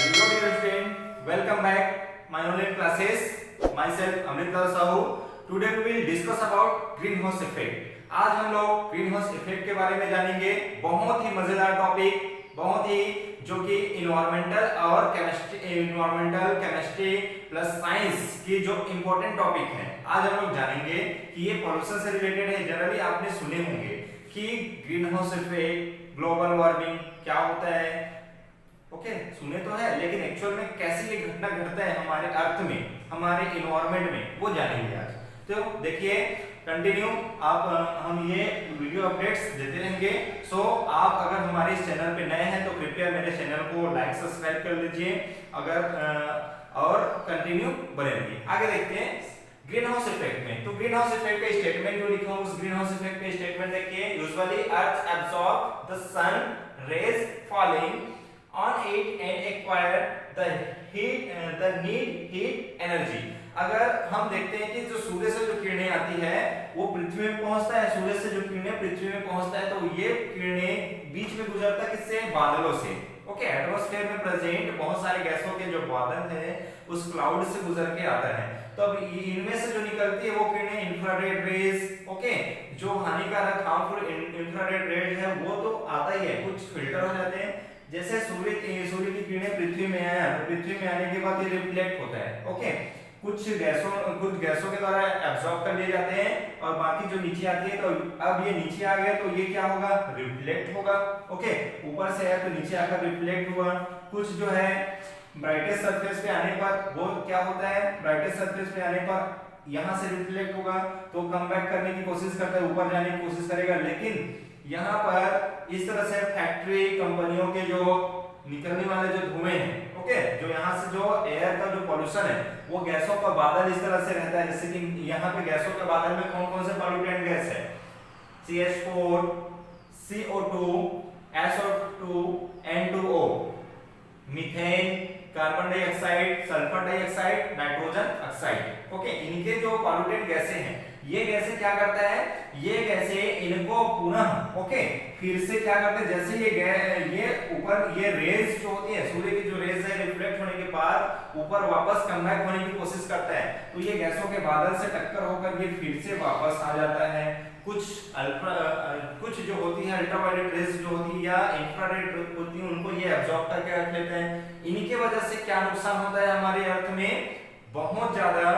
Hello dear student, welcome back my online classes. Myself Amritlal Sahu. Today we will discuss about greenhouse effect. आज हम लोग greenhouse effect के बारे में जानेंगे. बहुत ही मजेदार टॉपिक, बहुत ही जो कि इन्वायरमेंटल केमिस्ट्री प्लस साइंस की जो इम्पोर्टेंट टॉपिक है. आज हम लोग जानेंगे कि ये पॉल्यूशन से रिलेटेड है. जनरली आपने सुने होंगे कि ग्रीनहाउस इफेक्ट, ग्लोबल वार्मिंग क्या होता है. ओके, सुने तो है, लेकिन एक्चुअल में कैसे ये घटना घटता है हमारे अर्थ में, हमारे इन्वायरमेंट में, वो जानेंगे आज. तो देखिए, कंटिन्यू हम ये वीडियो अपडेट्स देते रहेंगे. सो आप अगर हमारे इस चैनल पे नए हैं तो कृपया मेरे चैनल को लाइक सब्सक्राइब कर लीजिए और कंटिन्यू बने रहिए. आगे देखते हैं ग्रीन हाउस इफेक्ट में. तो ग्रीन हाउस इफेक्ट का स्टेटमेंट जो लिखा हूं, उस ग्रीन हाउस इफेक्ट का स्टेटमेंट देखिए. Usually earth absorb the sun rays falling on it and acquire the need heat energy. अगर हम देखते हैं कि जो सूर्य से जो किरणें आती है वो पृथ्वी में पहुंचता है, सूर्य से जो किरणें पृथ्वी में पहुंचता है, तो ये किरणें बीच में गुजरता है किससे? बादलों से. ओके, एटमॉस्फेयर में प्रेजेंट बहुत सारे गैसों के जो बादल हैं उस क्लाउड से गुजर के आता है. तो अब इनमें से जो निकलती है वो किरणें इंफ्रारेड रेज, ओके, जो हानिकारक हार्मफुल इंफ्रारेड रेज है वो तो आता ही है, कुछ फिल्टर हो जाते हैं. जैसे सूर्य की किरणें पृथ्वी में आया तो पृथ्वी में आने के बाद ये रिफ्लेक्ट होता है. ओके, कुछ गैसों के द्वारा एब्सॉर्ब कर लिए जाते हैं और बाकी जो नीचे आती है, तो अब ये नीचे आ गया तो ये क्या होगा? रिफ्लेक्ट होगा. ओके, ऊपर से आया तो नीचे आकर रिफ्लेक्ट हुआ. कुछ जो है ब्राइटेस्ट सरफेस पे आने पर वो क्या होता है? ब्राइटेस्ट सरफेस पे आने पर यहां से रिफ्लेक्ट होगा तो कम बैक करने की कोशिश करता है, ऊपर जाने की कोशिश करेगा. लेकिन यहाँ पर इस तरह से फैक्ट्री कंपनियों के जो निकलने वाले जो धुएं हैं, ओके, जो यहाँ से जो एयर का जो पॉल्यूशन है वो गैसों का बादल इस तरह से रहता है. जैसे कि यहाँ पे गैसों के बादल में कौन कौन से पॉल्यूटेंट गैस है? CH4, CO2, SO2, N2O, methane, carbon dioxide, sulphur dioxide, nitrogen oxide. Okay, इनके जो पॉल्यूटेंट गैसें हैं, ये गैसें क्या करता है? ये गैसें इनको पुनः, ओके, फिर से क्या करते हैं? जैसे ये ऊपर ये रेज जो होती है, सूर्य की जो रेज है, रिफ्लेक्ट होने के बाद ऊपर वापस कम बैक होने की कोशिश करता है, तो ये गैसों के बादल से टक्कर होकर ये फिर से वापस आ जाता है. कुछ जो होती है अल्ट्रावायलेट रेज जो होती है या इंफ्रारेड होती है, उनको ये एब्जॉर्ब करके रख लेते हैं. इनकी वजह से क्या नुकसान होता है हमारे अर्थ में? बहुत ज्यादा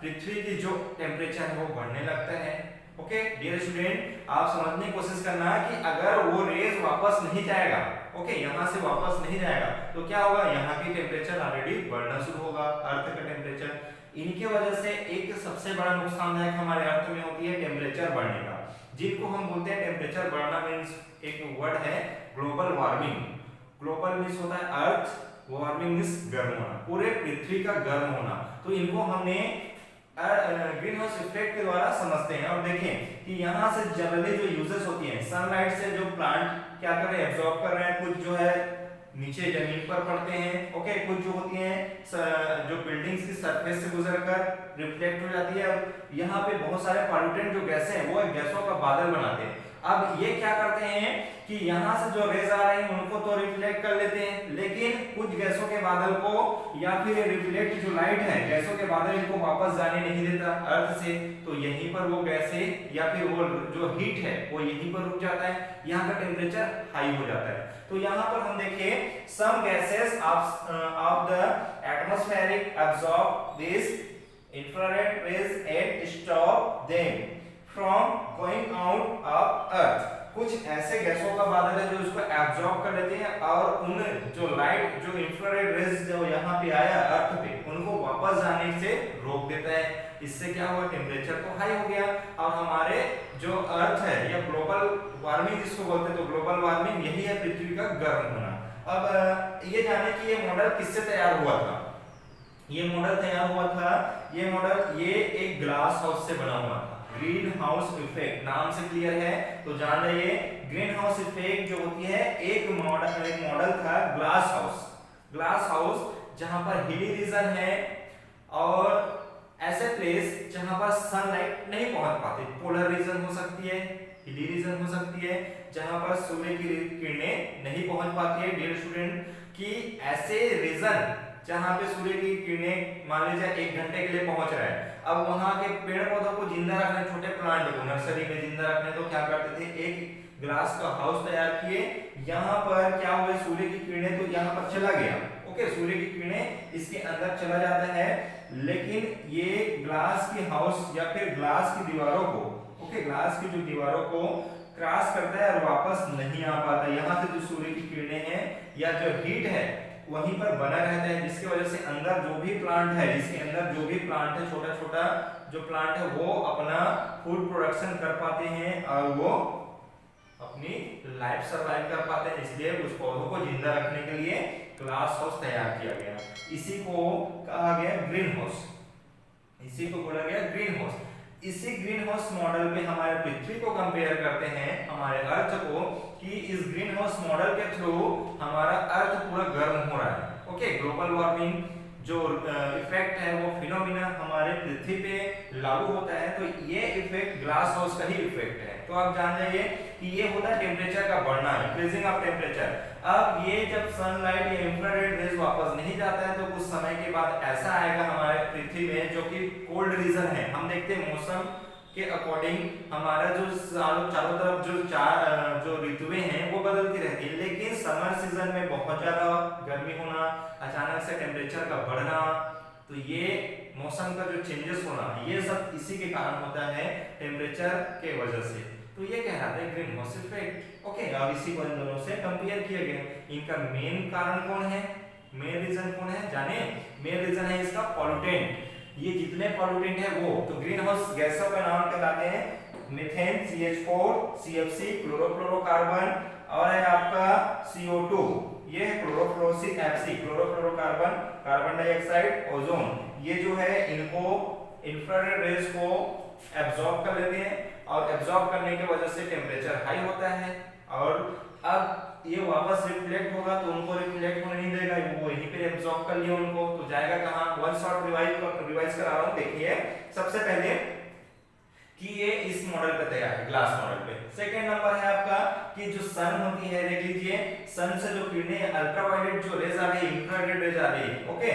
पृथ्वी की जो टेम्परेचर है वो बढ़ने लगता है. ओके डियर स्टूडेंट, आप समझने की कोशिश करना कि अगर वो रेज वापस नहीं जाएगा, ओके, यहाँ से वापस नहीं जाएगा, तो क्या होगा? यहाँ की टेम्परेचर ऑलरेडी बढ़ना शुरू होगा, अर्थ का टेम्परेचर. इनके वजह से एक सबसे बड़ा नुकसानदायक हमारे अर्थ में होती है टेम्परेचर बढ़ने का, जिनको हम बोलते हैं टेम्परेचर बढ़ना. मींस एक वर्ड है ग्लोबल वार्मिंग. ग्लोबल मींस होता है अर्थ, वार्मिंग मींस गर्म होना, पूरे पृथ्वी का गर्म होना. तो इनको हमने ग्रीन हाउस इफेक्ट के द्वारा समझते हैं. और देखें कि यहाँ से जनरली जो यूजेस होती हैं, सनलाइट से जो प्लांट क्या कर रहे हैं? एब्जॉर्ब कर रहे हैं. कुछ जो है नीचे जमीन पर पड़ते हैं, ओके, कुछ जो होती हैं जो बिल्डिंग्स की सरफेस से गुजरकर रिफ्लेक्ट हो जाती है. अब यहाँ पे बहुत सारे पॉल्यूटेंट जो गैसें हैं वो गैसों का बादल बनाते हैं. अब ये क्या करते हैं कि यहाँ से जो रेज आ रही हैं उनको तो रिफ्लेक्ट कर लेते हैं, लेकिन कुछ गैसों के बादल को या फिर रिफ्लेक्ट जो लाइट है गैसों के बादल इनको वापस जाने नहीं देता अर्थ से. तो यहीं पर वो गैसें या फिर वो जो हीट है वो यहीं पर रुक जाता है, यहाँ का टेम्परेचर हाई हो जाता है. तो यहाँ पर हम देखें some gases of the atmospheric absorb this infrared rays and stop them from going out of earth. कुछ ऐसे गैसों का बादल है जो इसको एब्सॉर्ब कर लेते हैं और उन जो लाइट जो इंफ्रारेड रेज जो यहाँ पे आया अर्थ पे, उनको वापस जाने से रोक देता है. इससे क्या हुआ? टेम्परेचर तो हाई हो गया और हमारे जो अर्थ है या ग्लोबल वार्मिंग जिसको बोलते हैं, तो ग्लोबल वार्मिंग यही है पृथ्वी का गर्म होना. अब ये जाने कि ये मॉडल किससे तैयार हुआ था. ये मॉडल तैयार हुआ था, ये एक ग्लास हाउस से बना हुआ था. ग्रीन हाउस इफेक्ट नाम से क्लियर है, तो जान रहिए ग्रीन हाउस इफेक्ट जो होती है एक मॉडल था ग्लास हाउस जहां पर हिली रीजन है और ऐसे प्लेस जहां पर सनलाइट नहीं पहुंच पाती. पोलर रीजन हो सकती है, हिली रीजन हो सकती है, जहां पर सूर्य की किरणें नहीं पहुंच पाती है डियर स्टूडेंट. कि ऐसे रीजन जहां पे सूर्य की किरणें मान लीजिए 1 घंटे के लिए पहुंच रहा है, अब वहां के पेड़ पौधों को जिंदा रखने, छोटे प्लांट को नर्सरी में जिंदा रखने तो क्या करते थे, एक ग्लास का हाउस तैयार किए। यहाँ पर क्या हुआ, सूर्य की किरणें तो यहाँ पर चला गया, ओके, सूर्य की किरणें इसके अंदर चला जाता है, लेकिन ये ग्लास की हाउस या फिर ग्लास की दीवारों को, ओके, ग्लास की जो दीवारों को क्रॉस करता है और वापस नहीं आ पाता। यहाँ से जो सूर्य की किरणें हैं या जो हीट है वहीं पर बना रहता है, जिसकी वजह से अंदर जो भी प्लांट है, जिसके अंदर जो भी प्लांट है, छोटा छोटा जो प्लांट है वो अपना फूड प्रोडक्शन कर पाते हैं और वो अपनी लाइफ सर्वाइव कर पाते हैं। इसलिए उस पौधों को जिंदा रखने के लिए ग्लास हाउस तैयार किया गया। इसी को कहा गया ग्रीन हाउस, इसी को बोला गया ग्रीन हाउस। इसी ग्रीन हाउस मॉडल पे हमारे पृथ्वी को कंपेयर करते हैं, हमारे अर्थ को, कि इस ग्रीन हाउस मॉडल के थ्रू हमारा अर्थ पूरा गर्म हो रहा है। ओके, ग्लोबल वार्मिंग जो इफेक्ट है वो फिनोमिना हमारे पृथ्वी पे लागू होता है, तो ये इफेक्ट ग्लास हाउस का ही इफेक्ट है। तो आप जान जाइए कि ये होता है टेम्परेचर का बढ़ना, इंक्रीजिंग ऑफ टेम्परेचर। अब ये जब सनलाइट या इंफ्रारेड रेज वापस नहीं जाता है तो कुछ समय के बाद ऐसा आएगा हमारे पृथ्वी में जो कि कोल्ड रीजन है। हम देखते हैं मौसम के अकॉर्डिंग हमारा जो चारों तरफ जो ऋतुएं हैं वो बदलती रहती है, लेकिन समर सीजन में बहुत ज्यादा गर्मी होना, अचानक से टेम्परेचर का बढ़ना, तो ये मौसम का जो चेंजेस होना, ये सब इसी के कारण होता है, टेम्परेचर के वजह से। तो ये कहलाता है ग्रीन हाउस इफेक्ट। ओके, अब इसी को इन दोनों से कंपेयर किया गया। इनका मेन कारण कौन है, मेन रीजन कौन है जाने, मेन रीजन है इसका पॉल्यूटेंट। ये जितने पॉल्यूटेंट है वो, तो ग्रीन हाउस गैसों का नाम कहलाते हैं मीथेन, CH4, CFC, क्लोरोफ्लोरोकार्बन, और है आपका CO2, ये है क्लोरोफ्लोरोसिस FC, chlorofluorocarbon, carbon dioxide, ozone. ये जो है इनको इंफ्रारेड रेज को एब्जॉर्ब कर लेते हैं और एब्जॉर्ब करने की वजह से टेम्परेचर हाई होता है, और अब ये वापस रिफ्लेक्ट होगा तो उनको रिफ्लेक्ट होने नहीं देगा, वो यहीं पे एब्जॉर्ब कर लिया उनको, तो जाएगा कहां, वन शॉट रिवाइज करा रहा हूं। देखिए सबसे पहले कि ये इस मॉडल पे तैयार है, ग्लास मॉडल पे। सेकंड नंबर है आपका कि जो सन होती है, देख लीजिए सन से जो किरणें अल्ट्रावायलेट जो रेज आ रही है, इंफ्रारेड रेज आ रही है, ओके,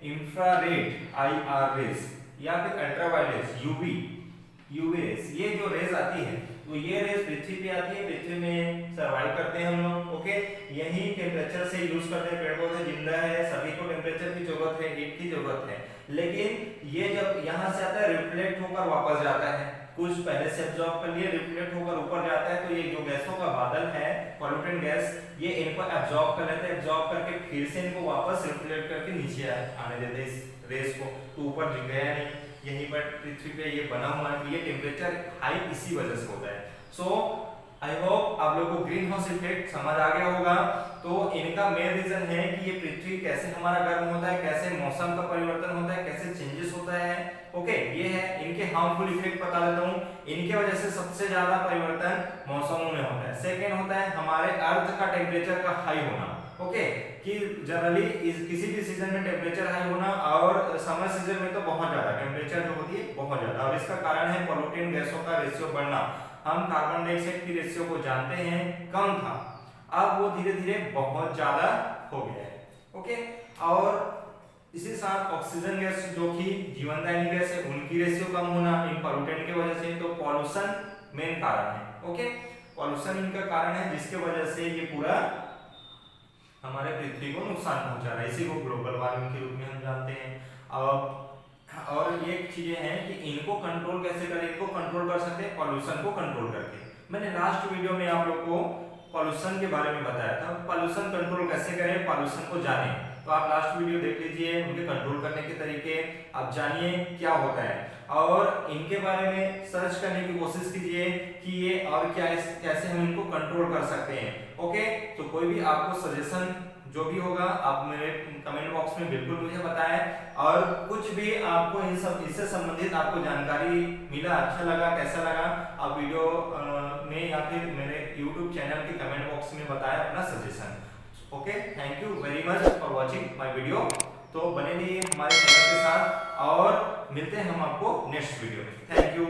इंफ्रारेड IR रेज या फिर अल्ट्रावायलेट UV रेज, ये जो रेज आती है तो ये रेज पृथ्वी पे आती है, पृथ्वी में सरवाइव करते हैं हम लोग, ओके, यही टेम्परेचर से यूज करते हैं, पेड़ पौधे जिंदा है, सभी को टेम्परेचर की जरूरत है, हीट की जरूरत है, लेकिन ये जब यहाँ से आता है रिफ्लेक्ट होकर वापस जाता है, कुछ पहले से एब्जॉर्ब कर लिए, रिफ्लेक्ट होकर ऊपर जाता है, तो ये जो गैसों का बादल है, पॉल्यूटेंट गैस, ये इनको एब्जॉर्ब कर लेते हैं, एब्जॉर्ब करके फिर से इनको वापस रिफ्लेक्ट करके नीचे आने देते हैं इस रेस को, तो ऊपर गया नहीं, यहीं पर पृथ्वी पे ये बना हुआ है, तो ये टेम्परेचर हाई इसी वजह से होता है। सो आई होप आप लोगों को ग्रीन हाउस इफेक्ट समझ आ गया होगा। तो इनका मेन रीजन है कि ये पृथ्वी कैसे हमारा गर्म होता है, कैसे मौसम का परिवर्तन होता है, कैसे चेंजेस होता है, ओके, ये है। इनके हार्मफुल इफेक्ट बता देता हूँ, इनके वजह से सबसे ज्यादा परिवर्तन मौसमों में होता है। सेकेंड होता है हमारे अर्थ का टेम्परेचर का हाई होना, ओके, कि जनरली किसी भी सीजन में टेम्परेचर हाई होना, और समर सीजन में तो बहुत ज्यादा टेम्परेचर जो होती है बहुत ज्यादा, और इसका कारण है पॉल्यूटेंट गैसों का रेशियो बढ़ना। हम कार्बन डाइऑक्साइड की रेशियो को जानते हैं, कम था, अब वो धीरे धीरे बहुत ज्यादा हो गया है, ओके, और इसी साथ ऑक्सीजन गैस जो कि जीवनदायिनी गैस है, उनकी रेशियो कम होना इन पॉल्यूटेंट की वजह से। तो पॉल्यूशन मेन कारण है, ओके, पॉल्यूशन इनका कारण है, जिसके वजह से ये पूरा हमारे पृथ्वी को नुकसान पहुंचा रहा है, इसी को ग्लोबल वार्मिंग के रूप में हम जानते हैं। और ये चीजें हैं कि इनको कंट्रोल कैसे करें, इनको कंट्रोल कर सकते हैं पॉल्यूशन को कंट्रोल करके। मैंने लास्ट वीडियो में आप लोग को पॉल्यूशन के बारे में बताया था, पॉल्यूशन कंट्रोल कैसे करें, पॉल्यूशन को जाने, तो आप लास्ट वीडियो देख लीजिए, उनके कंट्रोल करने के तरीके आप जानिए क्या होता है, और इनके बारे में सर्च करने की कोशिश कीजिए कि ये और क्या कैसे हम इनको कंट्रोल कर सकते हैं, ओके। तो कोई भी आपको सजेशन जो भी होगा आप मेरे कमेंट बॉक्स में बिल्कुल मुझे बताएं, और कुछ भी आपको इन सब इससे संबंधित आपको जानकारी मिला, अच्छा लगा, कैसा लगा, आप वीडियो में या फिर मेरे YouTube चैनल के कमेंट बॉक्स में बताएं अपना suggestion, okay. Thank you very much for watching my video. तो बने रहिए हमारे चैनल के साथ और मिलते हैं हम आपको नेक्स्ट वीडियो में। Thank you.